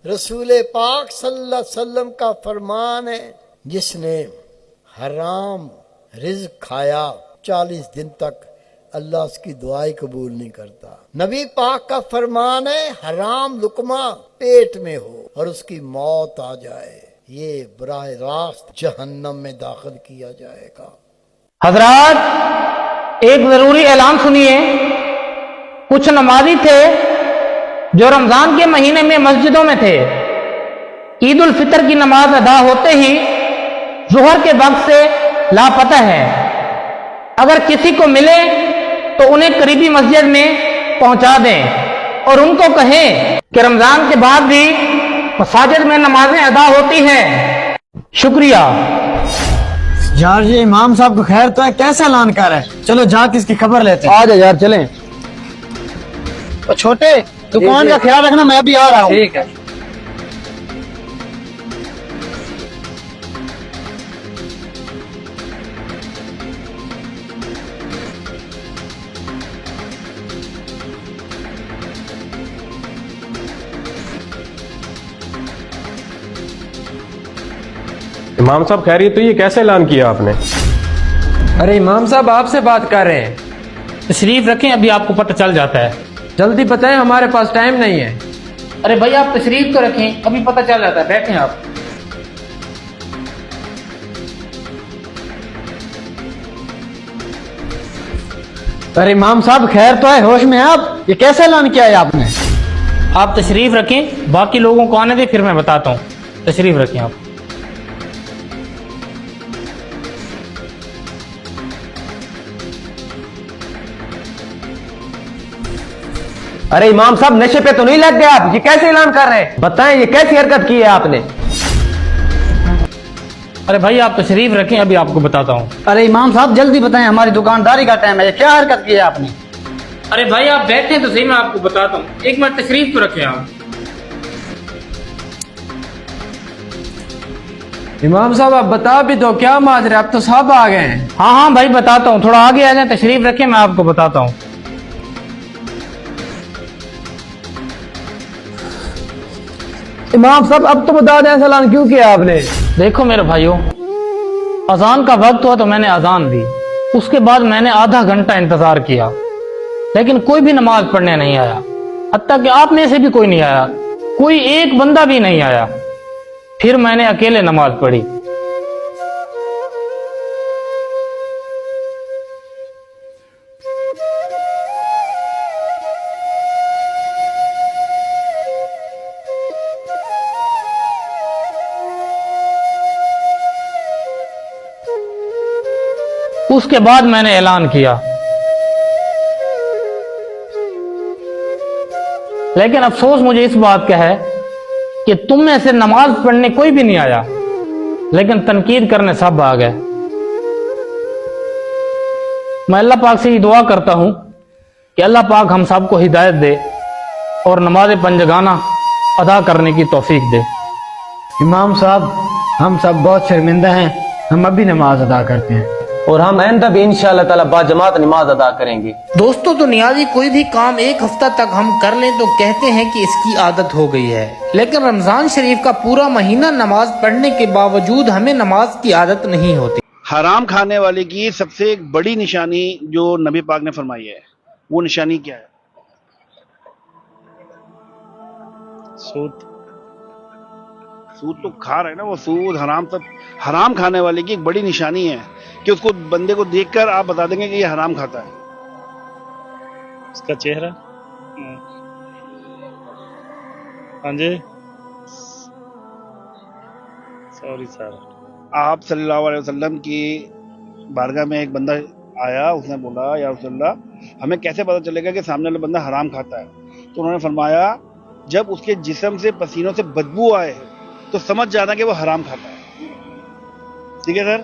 رسول پاک صلی اللہ علیہ وسلم کا فرمان ہے، جس نے حرام رزق کھایا 40 دن تک اللہ اس کی دعائیں قبول نہیں کرتا۔ نبی پاک کا فرمان ہے، حرام لقمہ پیٹ میں ہو اور اس کی موت آ جائے، یہ براہ راست جہنم میں داخل کیا جائے گا۔ حضرات، ایک ضروری اعلان سنیے۔ کچھ نمازی تھے جو رمضان کے مہینے میں مسجدوں میں تھے، عید الفطر کی نماز ادا ہوتے ہی ظہر کے وقت سے لاپتہ ہے۔ اگر کسی کو ملے تو انہیں قریبی مسجد میں پہنچا دیں اور ان کو کہیں کہ رمضان کے بعد بھی مساجد میں نمازیں ادا ہوتی ہیں۔ شکریہ۔ یار یہ امام صاحب کو خیر تو ہے، کیسا اعلان کر رہا ہے؟ چلو جا کے اس کی خبر لیتے ہیں۔ آ جا یار، چلیں۔ چھوٹے دکان کا خیال رکھنا، میں بھی آ رہا ہوں۔ ٹھیک ہے۔ امام صاحب خیریت؟ تو یہ کیسے اعلان کیا آپ نے؟ ارے امام صاحب آپ سے بات کر رہے ہیں۔ تشریف رکھیں، ابھی آپ کو پتہ چل جاتا ہے۔ جلدی بتائیں، ہمارے پاس ٹائم نہیں ہے۔ ارے بھائی آپ تشریف تو رکھیں، ابھی پتہ چل جاتا ہے، بیٹھیں آپ۔ ارے امام صاحب خیر تو ہے، ہوش میں آپ؟ یہ کیسا اعلان کیا ہے آپ نے؟ آپ تشریف رکھیں، باقی لوگوں کو آنے دیں، پھر میں بتاتا ہوں۔ تشریف رکھیں آپ۔ ارے امام صاحب نشے پہ تو نہیں لگ گئے آپ؟ یہ کیسے اعلان کر رہے ہیں؟ بتائیں یہ کیسی حرکت کی ہے آپ نے؟ ارے بھائی آپ تشریف رکھیں، ابھی آپ کو بتاتا ہوں۔ ارے امام صاحب جلدی بتائیں، ہماری دکانداری کا ٹائم ہے، یہ کیا حرکت کی ہے آپ نے؟ ارے بھائی آپ بیٹھیں تو صحیح، میں آپ کو بتاتا ہوں، ایک منٹ تشریف تو رکھیں آپ۔ امام صاحب آپ بتا بھی دو، کیا ماجرا؟ اب تو سب آ گئے ہیں۔ ہاں بھائی بتاتا ہوں، تھوڑا آگے آ جائیں، تشریف رکھیں، میں آپ کو بتاتا ہوں۔ امام صاحب اب تو بتا دیں ایسا اعلان کیوں کیا آپ نے؟ دیکھو میرے بھائیوں، اذان کا وقت ہوا تو میں نے اذان دی، اس کے بعد میں نے آدھا گھنٹہ انتظار کیا، لیکن کوئی بھی نماز پڑھنے نہیں آیا، حتیٰ کہ آپ میں سے بھی کوئی نہیں آیا، کوئی ایک بندہ بھی نہیں آیا۔ پھر میں نے اکیلے نماز پڑھی۔ اس کے بعد میں نے اعلان کیا، لیکن افسوس مجھے اس بات کا ہے کہ تم میں سے نماز پڑھنے کوئی بھی نہیں آیا، لیکن تنقید کرنے سب آ گئے۔ میں اللہ پاک سے یہ دعا کرتا ہوں کہ اللہ پاک ہم سب کو ہدایت دے اور نماز پنجگانہ ادا کرنے کی توفیق دے۔ امام صاحب ہم سب بہت شرمندہ ہیں، ہم ابھی نماز ادا کرتے ہیں، اور ہم آئندہ بھی انشاءاللہ تعالی باجماعت نماز ادا کریں گے۔ دوستو تو نیازی کوئی بھی کام ایک ہفتہ تک ہم کر لیں تو کہتے ہیں کہ اس کی عادت ہو گئی ہے، لیکن رمضان شریف کا پورا مہینہ نماز پڑھنے کے باوجود ہمیں نماز کی عادت نہیں ہوتی۔ حرام کھانے والے کی سب سے ایک بڑی نشانی جو نبی پاک نے فرمائی ہے، وہ نشانی کیا ہے؟ سود تو کھا رہے ہیں نا وہ، سود حرام، سب حرام کھانے والے کی ایک بڑی نشانی ہے کہ اس کو بندے کو دیکھ کر آپ بتا دیں گے کہ یہ حرام کھاتا ہے۔ اس کا چہرہ، ہاں جی، سوری سر۔ آپ صلی اللہ علیہ وسلم کی بارگاہ میں ایک بندہ آیا، اس نے بولا یا رسول اللہ ہمیں کیسے پتہ چلے گا کہ سامنے والا بندہ حرام کھاتا ہے؟ تو انہوں نے فرمایا جب اس کے جسم سے پسینوں سے بدبو آئے تو سمجھ جانا کہ وہ حرام کھاتا ہے۔ ٹھیک ہے سر؟